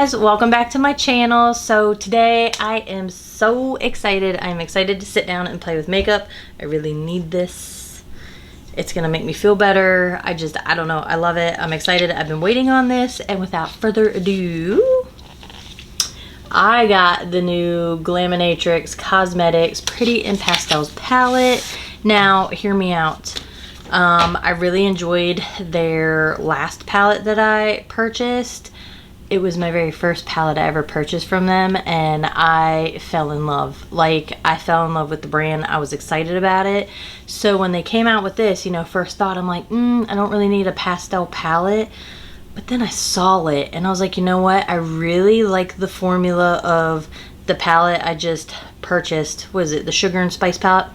guys, welcome back to my channel. So today I am so excited. I'm excited to sit down and play with makeup. I really need this. It's gonna make me feel better. I don't know, I love it. I'm excited. I've been waiting on this, and without further ado, I got the new Glaminatrix Cosmetics Pretty in Pastels palette. Now, hear me out. I really enjoyed their last palette that I purchased. It was my very first palette I ever purchased from them, and I fell in love. Like, I fell in love with the brand. I was excited about it. So when they came out with this, you know, first thought, I'm like, I don't really need a pastel palette. But then I saw it, and I was like, you know what? I really like the formula of the palette I just purchased. Was it the Sugar and Spice palette?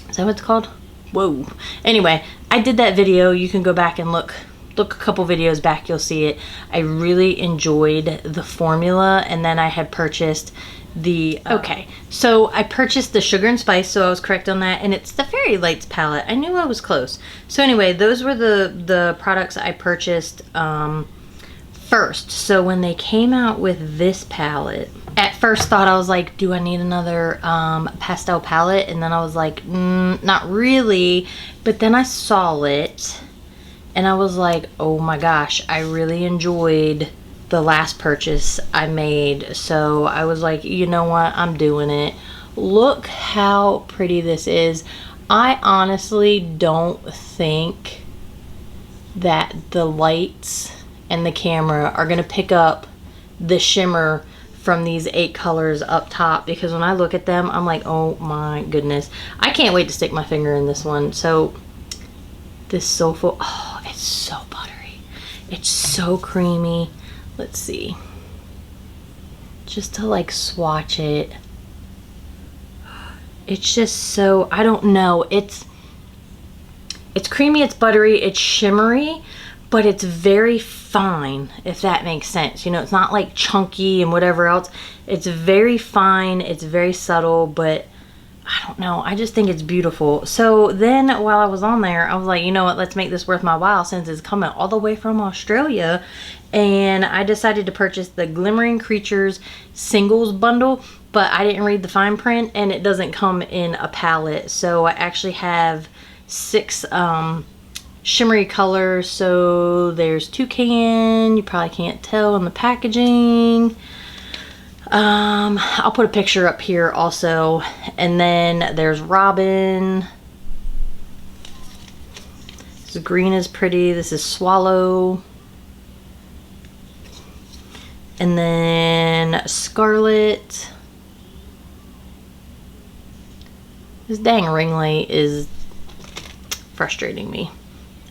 Is that what it's called? Whoa. Anyway, I did that video. You can go back and look a couple videos back, you'll see it. I really enjoyed the formula, and then I had purchased the okay, so I purchased the Sugar and Spice, so I was correct on that, and it's the Fairy Lights palette. I knew I was close. So anyway, those were the products I purchased first. So when they came out with this palette, at first thought, I was like, do I need another pastel palette? And then I was like, not really. But then I saw it, and I was like, oh my gosh, I really enjoyed the last purchase I made. So I was like, you know what, I'm doing it. Look how pretty this is. I honestly don't think that the lights and the camera are gonna pick up the shimmer from these 8 colors up top, because when I look at them, I'm like, oh my goodness. I can't wait to stick my finger in this one. So this Soulful, oh, it's so buttery. It's so creamy. Let's see. Just to like swatch it. It's just so, I don't know. It's creamy, it's buttery, it's shimmery, but it's very fine, if that makes sense. You know, it's not like chunky and whatever else. It's very fine, it's very subtle, but I don't know, I just think it's beautiful. So then while I was on there, I was like, you know what, let's make this worth my while, since it's coming all the way from Australia. And I decided to purchase the Glimmering Creatures singles bundle, but I didn't read the fine print, and it doesn't come in a palette. So I actually have 6 shimmery colors. So there's Toucan, you probably can't tell in the packaging. I'll put a picture up here also. And then there's Robin. This green is pretty. This is Swallow. And then Scarlet. This dang ring light is frustrating me.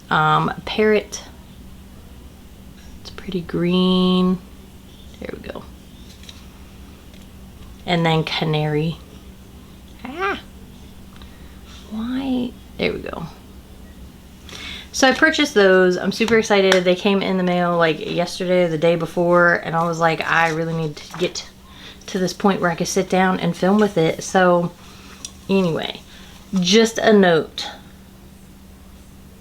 Parrot. It's pretty green. There we go. And then Canary. Why? There we go. So I purchased those. I'm super excited. They came in the mail like yesterday or the day before, and I was like, I really need to get to this point where I can sit down and film with it. So anyway, just a note.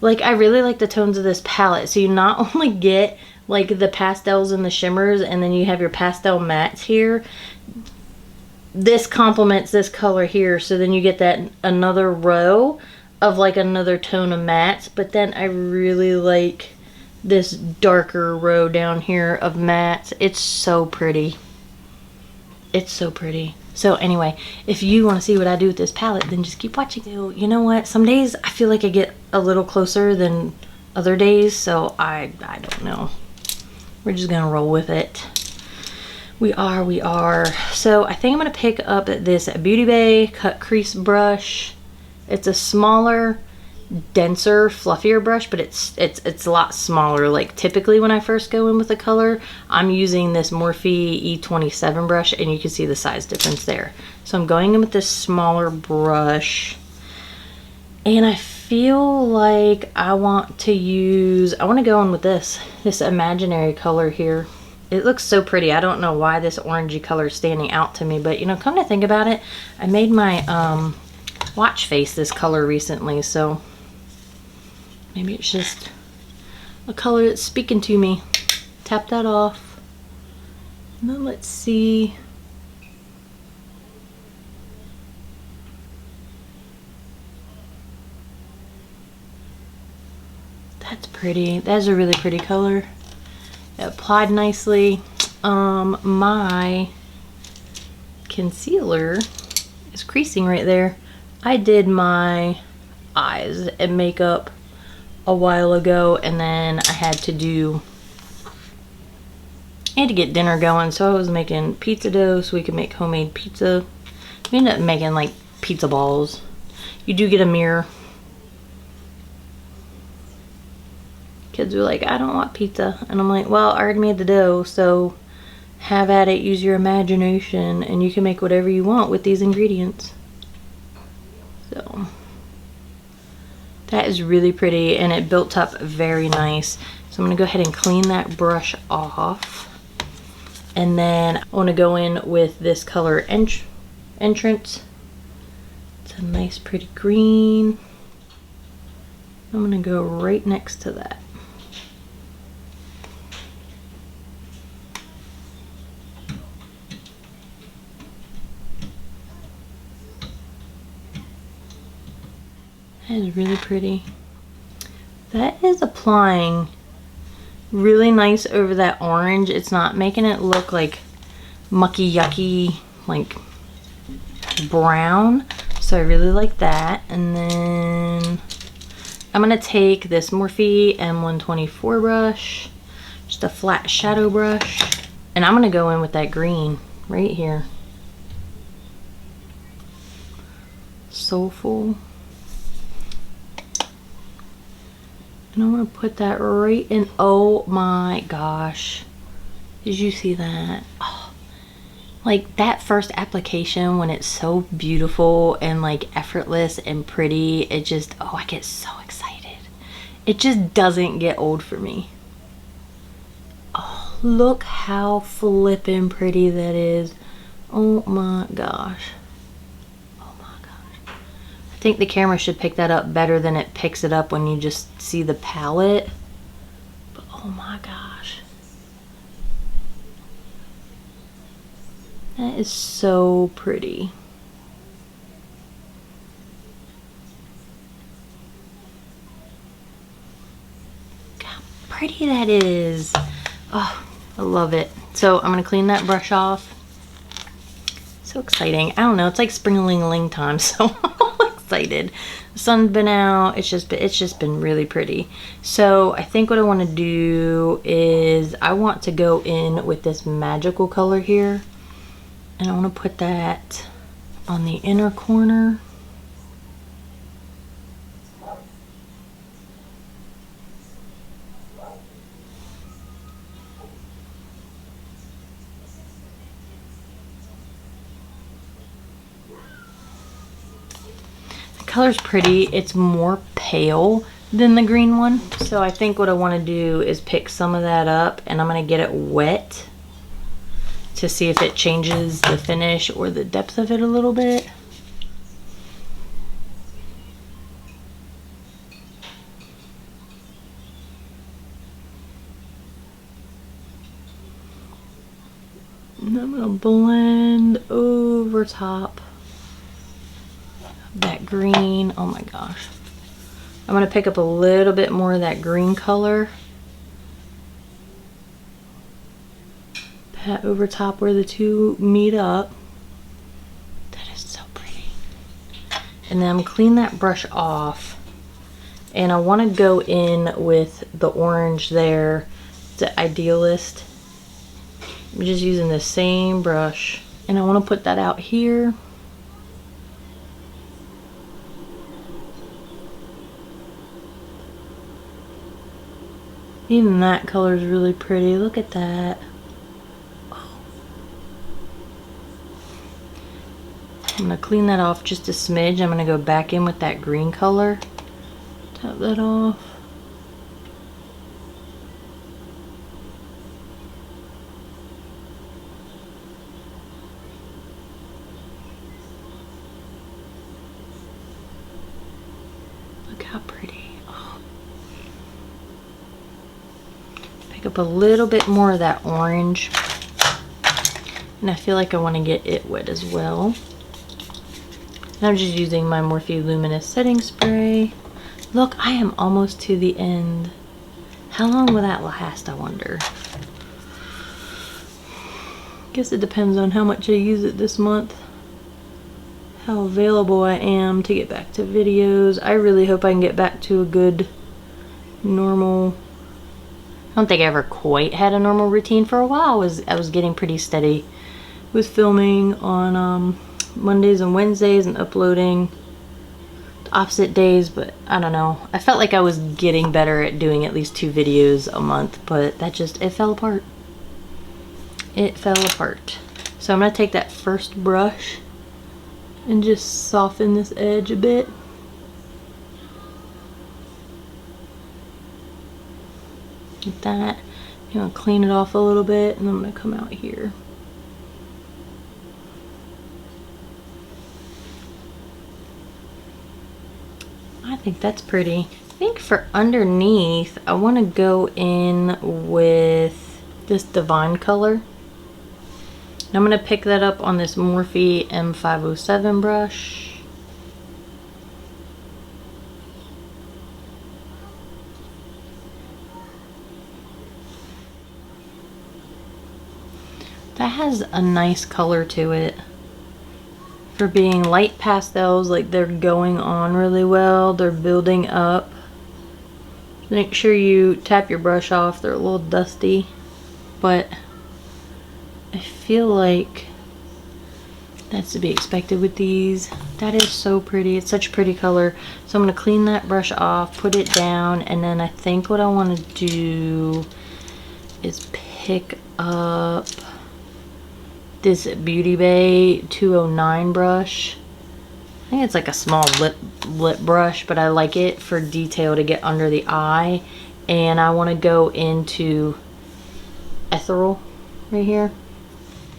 Like, I really like the tones of this palette. So you not only get like the pastels and the shimmers, and then you have your pastel mattes here. This complements this color here, so then you get that another row of like another tone of mattes. But then I really like this darker row down here of mattes. It's so pretty. It's so pretty. So anyway, if you want to see what I do with this palette, then just keep watching. You know what? Some days I feel like I get a little closer than other days, so I don't know. We're just gonna roll with it. We are. So I think I'm gonna pick up this Beauty Bay cut crease brush. It's a smaller, denser, fluffier brush, but it's a lot smaller. Like, typically when I first go in with a color, I'm using this Morphe E27 brush, and you can see the size difference there. So I'm going in with this smaller brush, and I feel like I want to go in with this imaginary color here. It looks so pretty. I don't know why this orangey color is standing out to me, but you know, come to think about it, I made my watch face this color recently, so maybe it's just a color that's speaking to me. Tap that off. And then let's see. That's pretty. That's a really pretty color. It applied nicely. My concealer is creasing right there. I did my eyes and makeup a while ago, and then I had to get dinner going, so I was making pizza dough so we could make homemade pizza. We ended up making like pizza balls. You do get a mirror. Kids were like, I don't want pizza. And I'm like, well, I already made the dough, so have at it, use your imagination, and you can make whatever you want with these ingredients. So that is really pretty, and it built up very nice. So I'm gonna go ahead and clean that brush off. And then I wanna go in with this color Entrance. It's a nice pretty green. I'm gonna go right next to that. That is really pretty. That is applying really nice over that orange. It's not making it look like mucky yucky like brown. So I really like that. And then I'm gonna take this Morphe M124 brush, just a flat shadow brush, and I'm gonna go in with that green right here. Soulful. And I'm gonna put that right in. Oh my gosh. Did you see that? Oh, like that first application when it's so beautiful and like effortless and pretty, it just, oh, I get so excited. It just doesn't get old for me. Oh, look how flippin' pretty that is. Oh my gosh. I think the camera should pick that up better than it picks it up when you just see the palette. But oh my gosh. That is so pretty. Look how pretty that is. Oh, I love it. So I'm gonna clean that brush off. So exciting. I don't know, it's like spring-a-ling-a-ling time, so excited. The sun's been out. It's just been really pretty. So I think what I want to do is I want to go in with this magical color here, and I want to put that on the inner corner. Color's pretty. It's more pale than the green one, so I think what I want to do is pick some of that up, and I'm going to get it wet to see if it changes the finish or the depth of it a little bit. And I'm going to blend over top that green. Oh my gosh. I'm going to pick up a little bit more of that green color. Pat over top where the two meet up. That is so pretty. And then I'm clean that brush off. And I want to go in with the orange there, the Idealist. I'm just using the same brush. And I want to put that out here. Even that color is really pretty. Look at that. Oh. I'm going to clean that off just a smidge. I'm going to go back in with that green color. Tap that off. Look how pretty. Pick up a little bit more of that orange. And I feel like I want to get it wet as well. And I'm just using my Morphe Luminous setting spray. Look, I am almost to the end. How long will that last, I wonder? Guess it depends on how much I use it this month. How available I am to get back to videos. I really hope I can get back to a good, normal... I don't think I ever quite had a normal routine for a while. I was getting pretty steady with filming on Mondays and Wednesdays and uploading opposite days, but I don't know. I felt like I was getting better at doing at least 2 videos a month, but that just, it fell apart. It fell apart. So I'm going to take that first brush and just soften this edge a bit. Like that. I'm going to clean it off a little bit, and I'm going to come out here. I think that's pretty. I think for underneath, I want to go in with this Divine color. And I'm going to pick that up on this Morphe M507 brush. That has a nice color to it. For being light pastels, like they're going on really well. They're building up. Make sure you tap your brush off. They're a little dusty, but I feel like that's to be expected with these. That is so pretty. It's such a pretty color. So I'm going to clean that brush off, put it down, and then I think what I want to do is pick up this Beauty Bay 209 brush. I think it's like a small lip brush, but I like it for detail to get under the eye. And I want to go into Ethereal right here.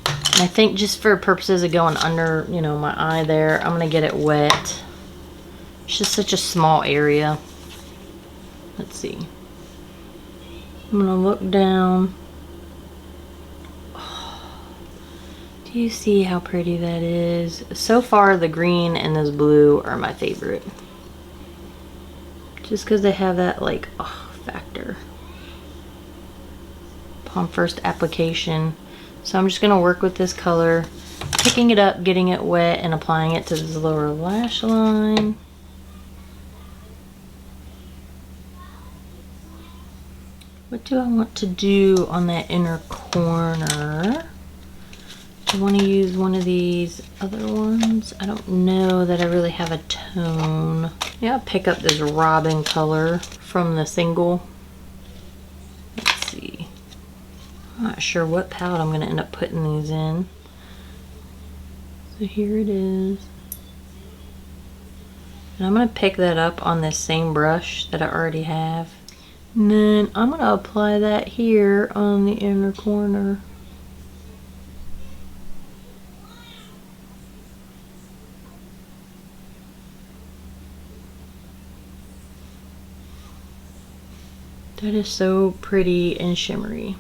And I think just for purposes of going under, you know, my eye there, I'm going to get it wet. It's just such a small area. Let's see. I'm going to look down. Do you see how pretty that is? So far, the green and this blue are my favorite. Just because they have that, like, factor upon first application. So I'm just going to work with this color, picking it up, getting it wet, and applying it to this lower lash line. What do I want to do on that inner corner? I want to use one of these other ones. I don't know that I really have a tone. Yeah, I'll pick up this Robin color from the single. Let's see. I'm not sure what palette I'm going to end up putting these in. So here it is. And I'm going to pick that up on this same brush that I already have. And then I'm going to apply that here on the inner corner. That is so pretty and shimmery.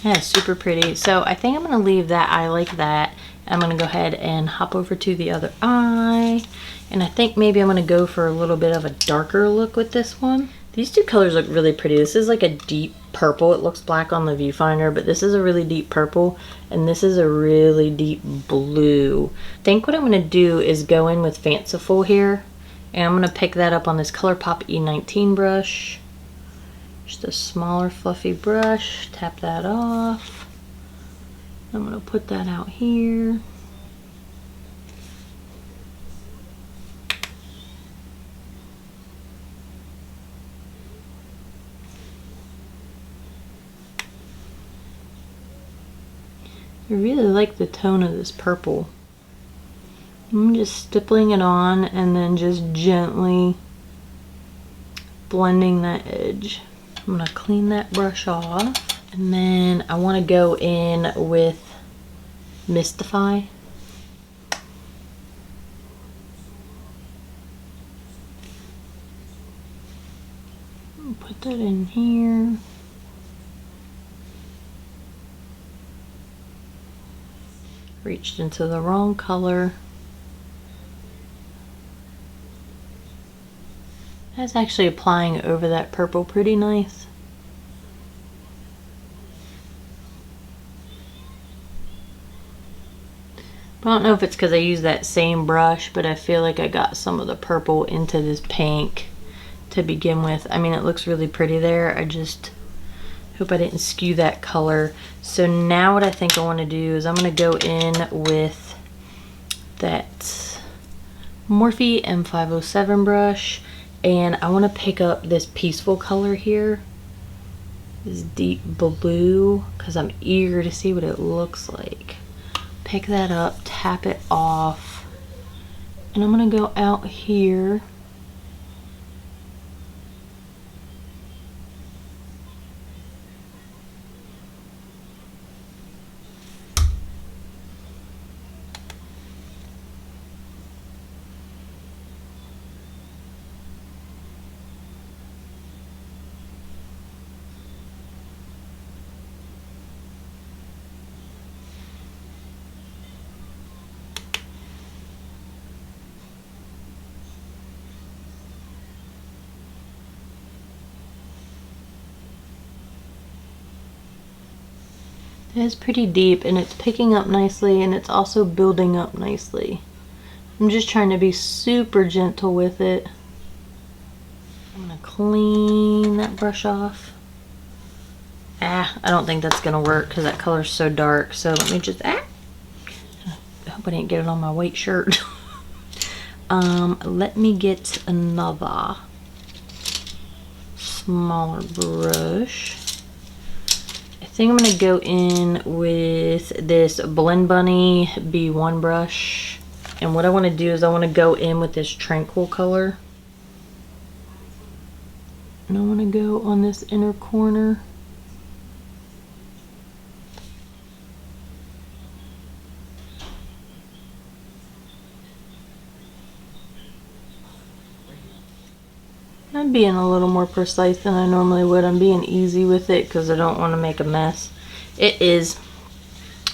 That is super pretty. So I think I'm going to leave that eye like that. I'm going to go ahead and hop over to the other eye. And I think maybe I'm going to go for a little bit of a darker look with this one. These two colors look really pretty. This is like a deep purple. It looks black on the viewfinder, but this is a really deep purple. And this is a really deep blue. I think what I'm going to do is go in with Fanciful here. And I'm going to pick that up on this ColourPop E19 brush. Just a smaller fluffy brush, tap that off. I'm going to put that out here. I really like the tone of this purple. I'm just stippling it on and then just gently blending that edge. I'm going to clean that brush off, and then I want to go in with Mystify. Put that in here. Reached into the wrong color. That's actually applying over that purple pretty nice. I don't know if it's because I use that same brush, but I feel like I got some of the purple into this pink to begin with. I mean, it looks really pretty there. I just hope I didn't skew that color. So now what I think I want to do is I'm going to go in with that Morphe M507 brush, and I want to pick up this peaceful color here, this deep blue, because I'm eager to see what it looks like. Pick that up, tap it off, and I'm going to go out here. It is pretty deep, and it's picking up nicely, and it's also building up nicely. I'm just trying to be super gentle with it. I'm gonna clean that brush off. I don't think that's gonna work because that color's so dark. So let me just, I hope I didn't get it on my white shirt. Let me get another smaller brush. I think I'm going to go in with this Blend Bunny B1 brush, and what I want to do is I want to go in with this Tranquil color, and I want to go on this inner corner. I'm being a little more precise than I normally would. I'm being easy with it because I don't want to make a mess. It is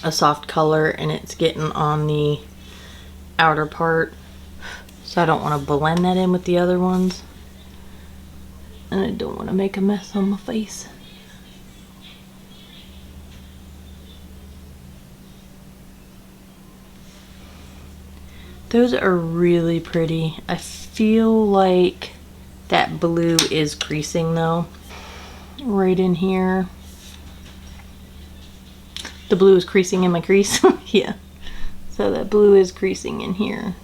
a soft color and it's getting on the outer part, so I don't want to blend that in with the other ones, and I don't want to make a mess on my face. Those are really pretty. I feel like that blue is creasing though, right in here. The blue is creasing in my crease. Yeah, so that blue is creasing in here.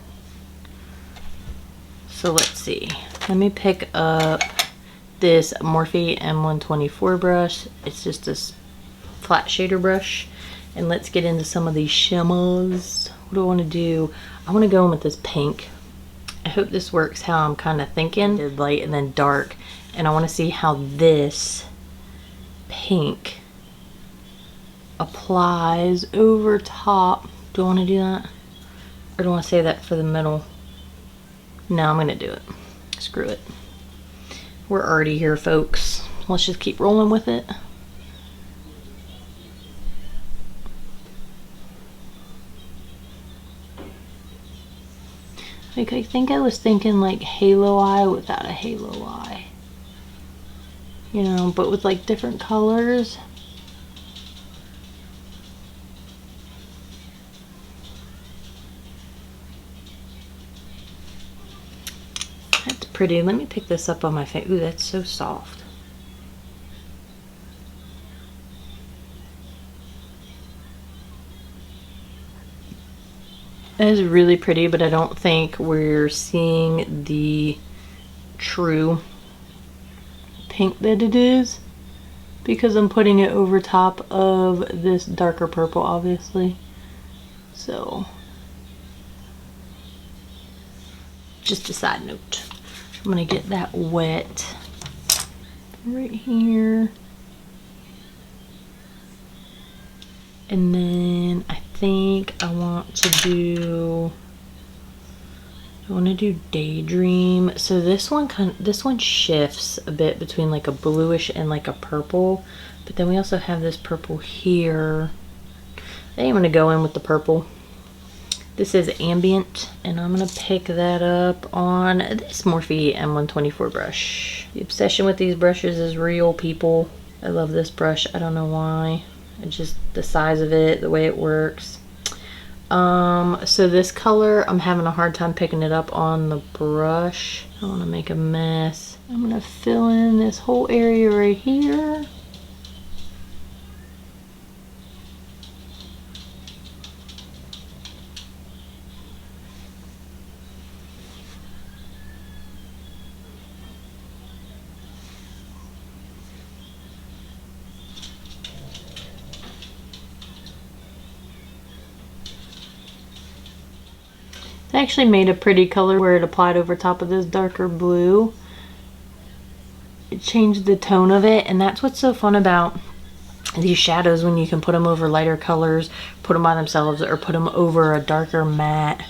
So let's see, let me pick up this Morphe M124 brush. It's just this flat shader brush, and let's get into some of these shimmers. What do I want to do? I want to go in with this pink. I hope this works how I'm kind of thinking. Did light and then dark, and I want to see how this pink applies over top. Do I want to do that, or do I want to save that for the middle? No, I'm gonna do it. Screw it. We're already here, folks. Let's just keep rolling with it. Like, I think I was thinking like halo eye without a halo eye. You know, but with like different colors. That's pretty. Let me pick this up on my face. Ooh, that's so soft. It is really pretty, but I don't think we're seeing the true pink that it is, because I'm putting it over top of this darker purple, obviously. So, just a side note. I'm gonna get that wet right here. And then I think I want to do, I want to do Daydream. So this one shifts a bit between like a bluish and like a purple, but then we also have this purple here. I think I'm gonna go in with the purple. This is Ambient, and I'm gonna pick that up on this Morphe M124 brush. The obsession with these brushes is real, people. I love this brush. I don't know why. It's just the size of it, the way it works. So this color, I'm having a hard time picking it up on the brush. I don't want to make a mess. I'm gonna fill in this whole area right here. It actually made a pretty color where it applied over top of this darker blue. It changed the tone of it, and that's what's so fun about these shadows, when you can put them over lighter colors, put them by themselves, or put them over a darker matte.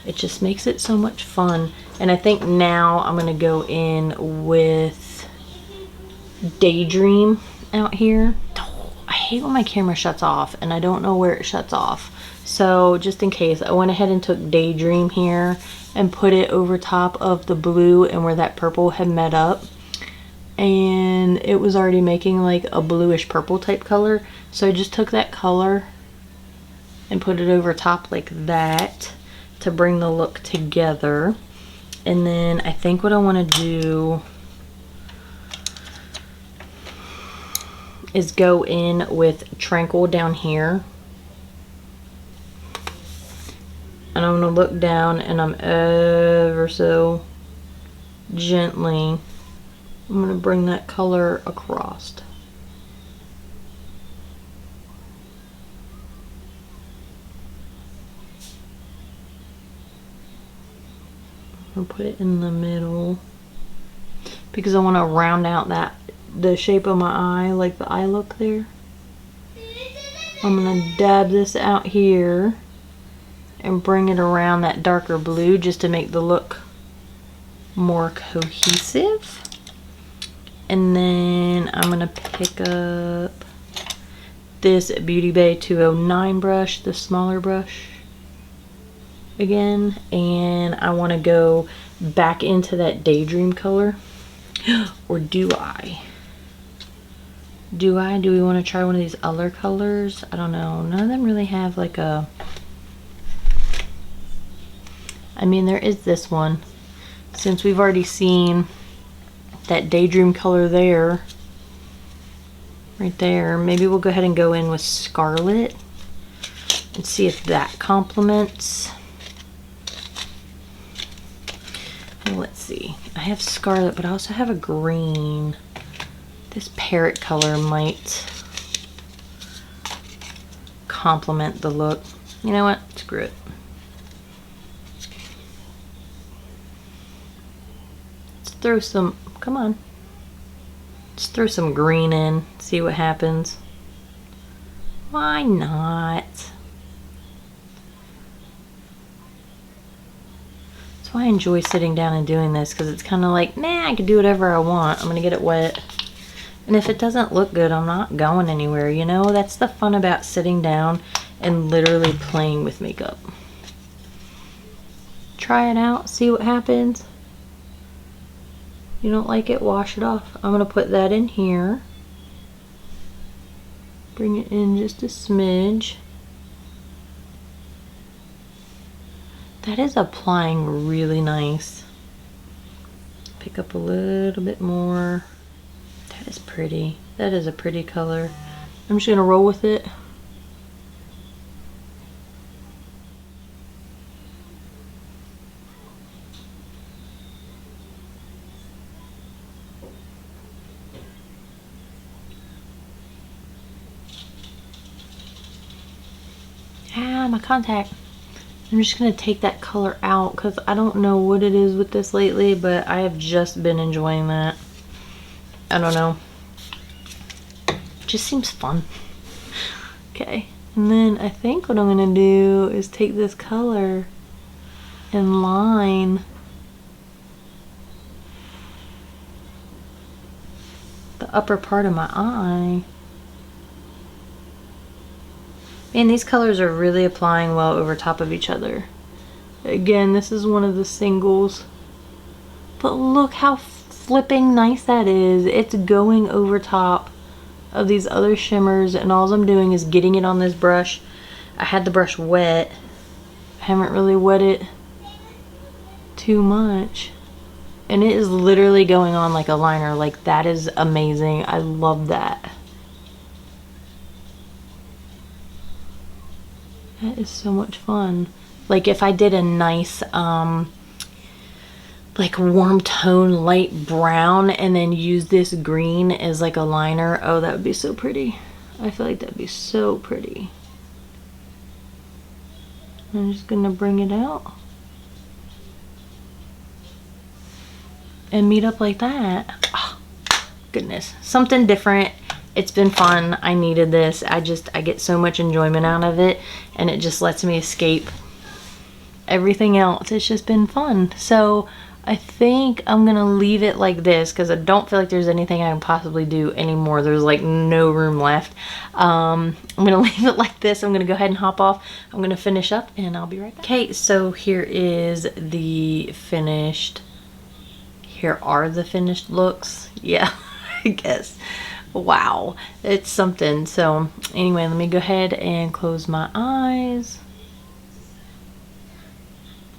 It just makes it so much fun. And I think now I'm gonna go in with Daydream out here. Oh, I hate when my camera shuts off and I don't know where it shuts off. So just in case, I went ahead and took Daydream here and put it over top of the blue and where that purple had met up. And it was already making like a bluish purple type color. So I just took that color and put it over top like that to bring the look together. And then I think what I want to do is go in with Tranquil down here. And I'm going to look down, and I'm ever so gently, I'm going to bring that color across. I'm going to put it in the middle because I want to round out the shape of my eye, like the eye look there. I'm going to dab this out here and bring it around that darker blue just to make the look more cohesive. And then I'm gonna pick up this Beauty Bay 209 brush, the smaller brush again, and I want to go back into that Daydream color. Or do I? Do we want to try one of these other colors? I don't know. None of them really have like a... I mean, there is this one. Since we've already seen that Daydream color there, right there, maybe we'll go ahead and go in with Scarlet and see if that complements. Well, let's see. I have Scarlet, but I also have a green. This Parrot color might complement the look. You know what? Screw it. Throw some, come on, let's throw some green in, see what happens. Why not? That's why I enjoy sitting down and doing this, because it's kind of like, nah, I can do whatever I want. I'm gonna get it wet, and if it doesn't look good, I'm not going anywhere, you know? That's the fun about sitting down and literally playing with makeup. Try it out, see what happens. You don't like it, wash it off. I'm gonna put that in here. Bring it in just a smidge. That is applying really nice. Pick up a little bit more. That is pretty. That is a pretty color. I'm just gonna roll with it. Ah, my contact. I'm just going to take that color out because I don't know what it is with this lately, but I have just been enjoying that. I don't know. It just seems fun. Okay. And then I think what I'm going to do is take this color and line the upper part of my eye. Man, these colors are really applying well over top of each other. Again, this is one of the singles. But look how flipping nice that is. It's going over top of these other shimmers, and all I'm doing is getting it on this brush. I had the brush wet. I haven't really wet it too much. And it is literally going on like a liner. Like, that is amazing. I love that. That is so much fun. Like, if I did a nice like warm tone light brown and then use this green as like a liner, oh, that would be so pretty. I feel like that'd be so pretty. I'm just gonna bring it out and meet up like that. Oh, goodness, something different. It's been fun. I needed this. I get so much enjoyment out of it, and it just lets me escape everything else. It's just been fun. So I think I'm gonna leave it like this because I don't feel like there's anything I can possibly do anymore. There's like no room left. I'm gonna leave it like this. I'm gonna go ahead and hop off. I'm gonna finish up and I'll be right back. Okay, so here is the finished. Here are the finished looks. Yeah, I guess. Wow, it's something. So anyway, let me go ahead and close my eyes.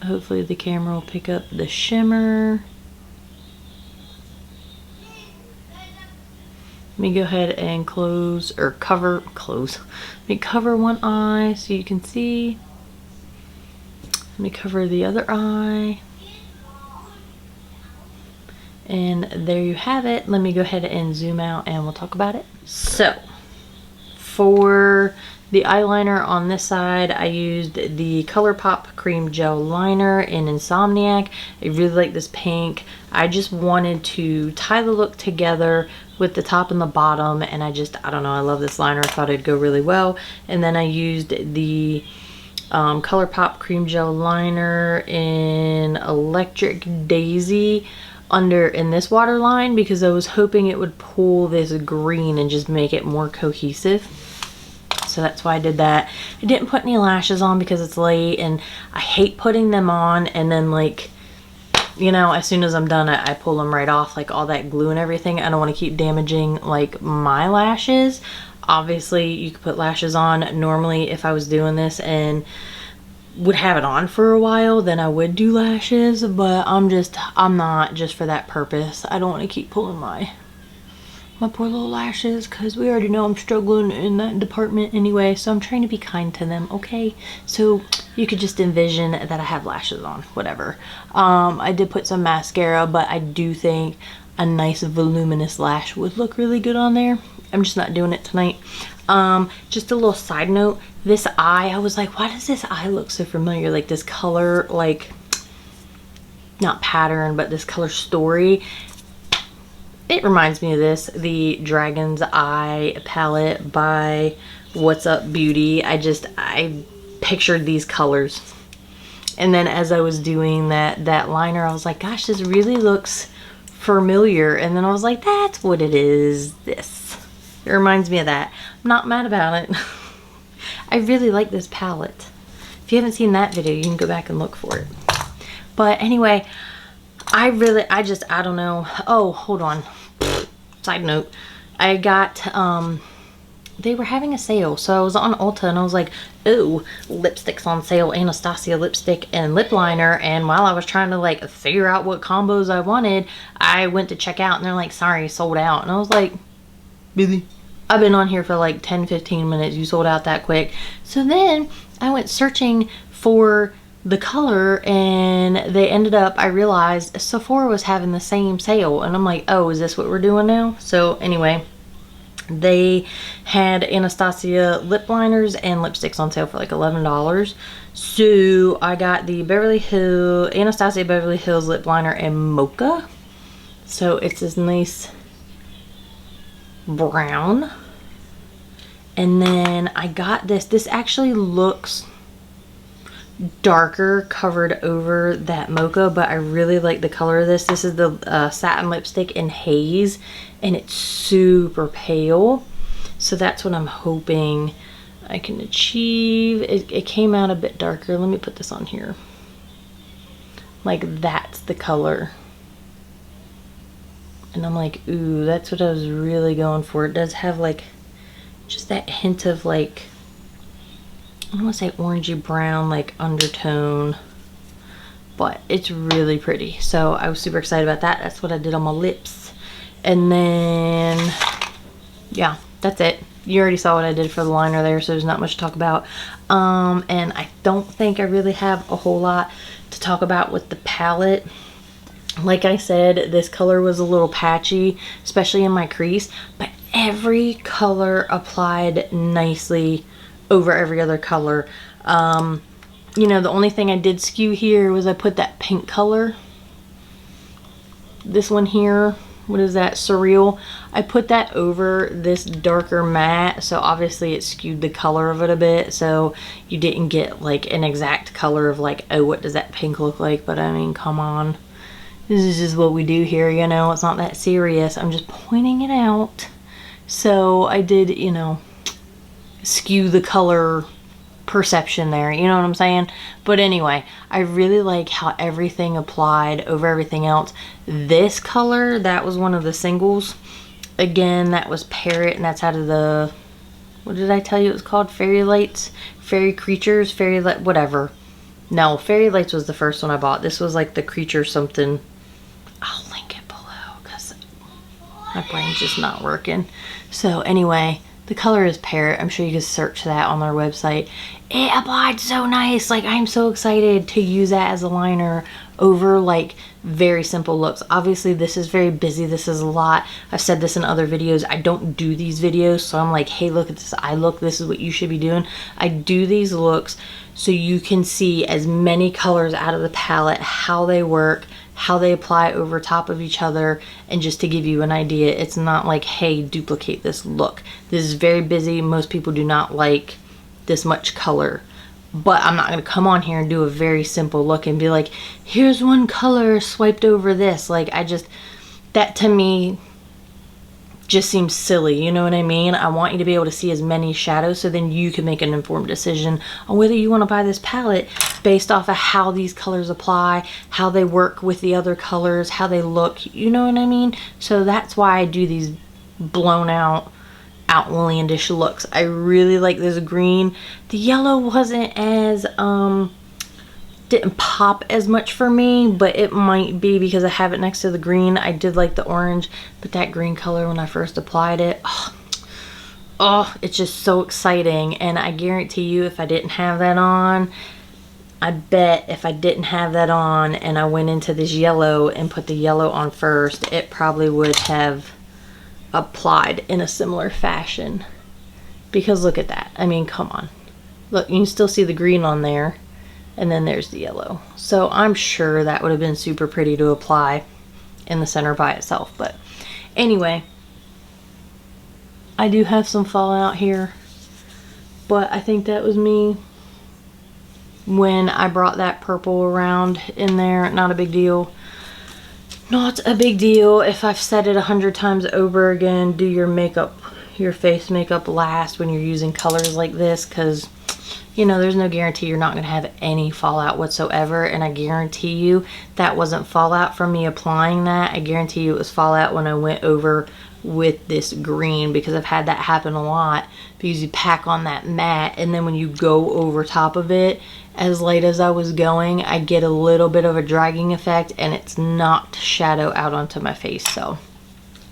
Hopefully the camera will pick up the shimmer. Let me go ahead and close. Let me cover one eye so you can see. Let me cover the other eye. And there you have it. Let me go ahead and zoom out and we'll talk about it. So for the eyeliner on this side, I used the ColourPop Cream Gel Liner in Insomniac. I really like this pink. I just wanted to tie the look together with the top and the bottom, and I don't know, I love this liner. I thought it'd go really well. And then I used the ColourPop Cream Gel Liner in Electric Daisy in this waterline because I was hoping it would pull this green and just make it more cohesive. So that's why I did that. I didn't put any lashes on because it's late and I hate putting them on and then, like, you know, as soon as I'm done I pull them right off, like all that glue and everything. I don't want to keep damaging like my lashes. Obviously you could put lashes on. Normally if I was doing this and would have it on for a while, then I would do lashes, but I'm not just for that purpose. I don't want to keep pulling my poor little lashes because we already know I'm struggling in that department anyway, so I'm trying to be kind to them, okay? So you could just envision that I have lashes on, whatever. I did put some mascara, but I do think a nice voluminous lash would look really good on there. I'm just not doing it tonight. Just a little side note, this eye, I was like, why does this eye look so familiar? Like this color, like, not pattern, but this color story. It reminds me of this, the Dragon's Eye palette by What's Up Beauty. I pictured these colors. And then as I was doing that liner, I was like, gosh, this really looks familiar. And then I was like, that's what it is, this. It reminds me of that. I'm not mad about it. I really like this palette. If you haven't seen that video, you can go back and look for it. But anyway, I don't know. Oh, hold on. Side note. I got, they were having a sale. So I was on Ulta and I was like, ooh, lipsticks on sale, Anastasia lipstick and lip liner. And while I was trying to like figure out what combos I wanted, I went to check out and they're like, sorry, sold out. And I was like, really? I've been on here for like 10-15 minutes. You sold out that quick. So then I went searching for the color and they ended up, I realized Sephora was having the same sale and I'm like, oh, is this what we're doing now? So anyway, they had Anastasia lip liners and lipsticks on sale for like $11. So I got the Anastasia Beverly Hills lip liner in Mocha. So it's this nice brown. And then I got this actually looks darker covered over that mocha, but I really like the color of this. This is the satin lipstick in Haze and it's super pale, so that's what I'm hoping I can achieve. It came out a bit darker. Let me put this on here. Like, that's the color. And I'm like, ooh, that's what I was really going for. It does have like just that hint of like, I don't want to say orangey brown, like undertone, but it's really pretty. So I was super excited about that. That's what I did on my lips. And then, yeah, that's it. You already saw what I did for the liner there, so there's not much to talk about. And I don't think I really have a whole lot to talk about with the palette. Like I said, this color was a little patchy, especially in my crease, but every color applied nicely over every other color. You know, the only thing I did skew here was I put that pink color. This one here, what is that, Surreal? I put that over this darker matte, so obviously it skewed the color of it a bit, so you didn't get like an exact color of like, oh, what does that pink look like? But I mean, come on. This is just what we do here, you know, it's not that serious. I'm just pointing it out. So I did, you know, skew the color perception there, you know what I'm saying? But anyway, I really like how everything applied over everything else. This color, that was one of the singles. Again, that was Parrot, and that's out of the, what did I tell you it was called? Fairy Lights? Fairy Creatures? Fairy Light, whatever. No, Fairy Lights was the first one I bought. This was like the Creature something. I'll link it below because my brain's just not working. So anyway, the color is Parrot. I'm sure you can search that on their website. It applied so nice. Like, I'm so excited to use that as a liner over like very simple looks. Obviously this is very busy. This is a lot. I've said this in other videos. I don't do these videos, so I'm like, hey, look at this eye look. This is what you should be doing. I do these looks so you can see as many colors out of the palette, how they work, how they apply over top of each other, and just to give you an idea. It's not like, hey, duplicate this look. This is very busy. Most people do not like this much color, but I'm not going to come on here and do a very simple look and be like, here's one color swiped over this. Like, I just, that to me just seems silly, you know what I mean? I want you to be able to see as many shadows so then you can make an informed decision on whether you want to buy this palette based off of how these colors apply, how they work with the other colors, how they look, you know what I mean? So that's why I do these blown out, outlandish looks. I really like this green. The yellow wasn't as, didn't pop as much for me, but it might be because I have it next to the green. I did like the orange, but that green color when I first applied it, oh, it's just so exciting. And I guarantee you, if I didn't have that on, I bet if I didn't have that on and I went into this yellow and put the yellow on first, it probably would have applied in a similar fashion. Because look at that. I mean, come on. Look, you can still see the green on there. And then there's the yellow. So I'm sure that would have been super pretty to apply in the center by itself. But anyway, I do have some fallout here. But I think that was me when I brought that purple around in there. Not a big deal. Not a big deal. If I've said it 100 times over again, do your makeup, your face makeup last when you're using colors like this, because you know, there's no guarantee you're not going to have any fallout whatsoever. And I guarantee you that wasn't fallout from me applying that. I guarantee you it was fallout when I went over with this green, because I've had that happen a lot. Because you pack on that matte and then when you go over top of it, as light as I was going, I get a little bit of a dragging effect and it's knocked shadow out onto my face. So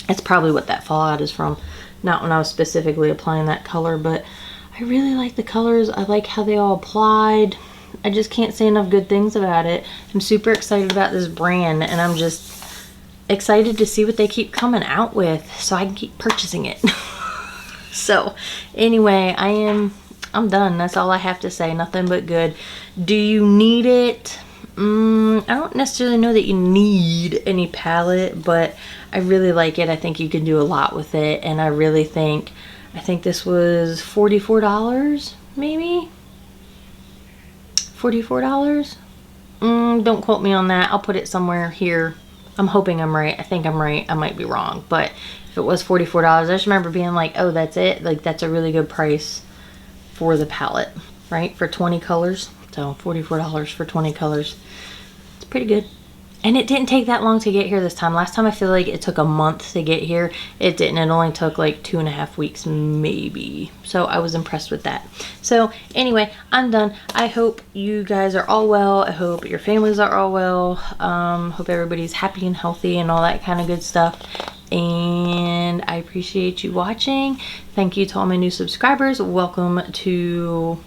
that's probably what that fallout is from. Not when I was specifically applying that color, but I really like the colors. I like how they all applied. I just can't say enough good things about it. I'm super excited about this brand, and I'm just excited to see what they keep coming out with so I can keep purchasing it. So anyway, I'm done. That's all I have to say. Nothing but good. Do you need it? I don't necessarily know that you need any palette, but I really like it. I think you can do a lot with it, and I really think, I think this was $44, maybe? $44? Don't quote me on that. I'll put it somewhere here. I'm hoping I'm right. I think I'm right. I might be wrong. But if it was $44, I just remember being like, oh, that's it? Like, that's a really good price for the palette, right? For 20 colors. So $44 for 20 colors. It's pretty good. And it didn't take that long to get here this time. Last time I feel like it took a month to get here. It didn't. It only took like 2.5 weeks maybe. So I was impressed with that. So anyway, I'm done. I hope you guys are all well. I hope your families are all well. Hope everybody's happy and healthy and all that kind of good stuff. And I appreciate you watching. Thank you to all my new subscribers. Welcome to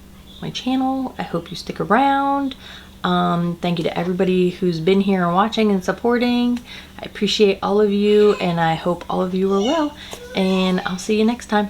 my channel. I hope you stick around. Thank you to everybody who's been here and watching and supporting. I appreciate all of you, and I hope all of you are well, and I'll see you next time.